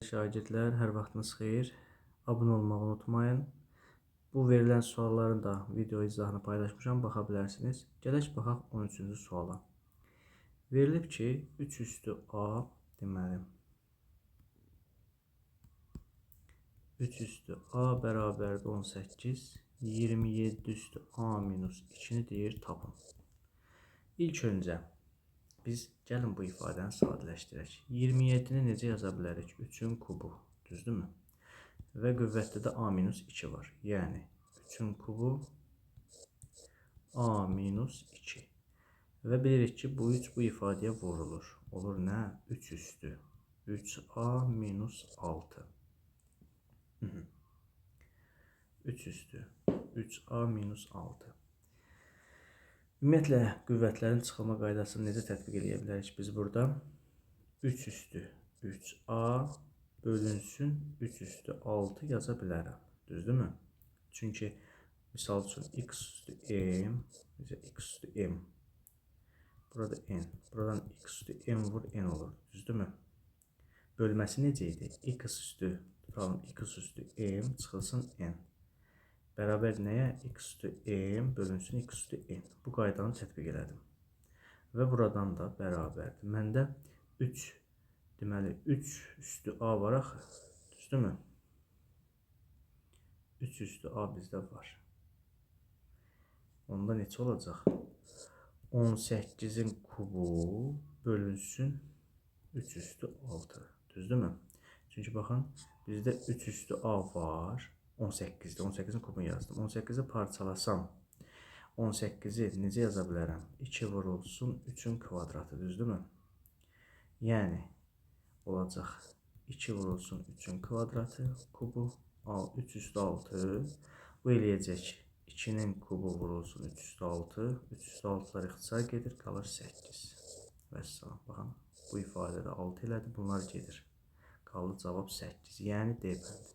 Şagirdlər, hər vaxtınız xeyir. Abunə olmağı unutmayın. Bu verilən sualların da video izahını paylaşmışam, baxa bilərsiniz. Gələk baxaq 13-cü suala. Verilib ki, 3 üstü A, deməli 3 üstü A bərabərdir 18, 27 üstü A minus 2-ni deyir tapın. İlk öncə biz gəlin bu ifadəni sadələşdirək. 27-ni necə yaza bilərik? 3-ün kubu, düzdürmü? Və qüvvətdə də A minus 2 var. Yəni 3-ün kubu A minus 2. Və bilirik ki, bu 3 bu ifadəyə vurulur. Olur nə? 3 üstü 3A minus 6. 3 üstü 3A minus 6. Ümumiyyətlə, qüvvətlərin çıxılma qaydasını necə tətbiq edə bilərik biz burada? 3 üstü 3A bölünsün 3 üstü 6 yaza bilərəm. Düzdürmü? Çünki misal üçün x üstü m, x üstü m. Burada n. Buradan x üstü m vur n olur. Düzdürmü? Bölməsi necə idi? X üstü tutalım x üstü m çıxılsın n. Bərabər nəyə? X üstü m bölünsün x üstü n. Bu qaydanı tətbiq elədim. Və buradan da bərabərdir. Məndə 3, deməli 3 üstü A var axı. Düzdürmü? 3 üstü A bizdə var. Onda neçə olacaq? 18-in kubu bölünsün 3 üstü 6. Düzdürmü? Çünki baxın, bizdə 3 üstü A var. 18'də. 18'in kubunu yazdım. 18'i parçalasam 18'i necə yaza bilərəm? 2 vurulsun 3'ün kvadratı. Düzdürmü? Yəni olacaq 2 vurulsun 3'ün kvadratı kubu 3 üstü 6. Bu eləyəcək 2'nin kubu vurulsun 3 üstü 6. 3 üstü 6'lar ixtisar gedir. Qalır 8. Vəssalam. Baxın, bu ifadədə 6 elədi. Bunlar gedir. Qaldı cavab 8. Yəni D bəndi.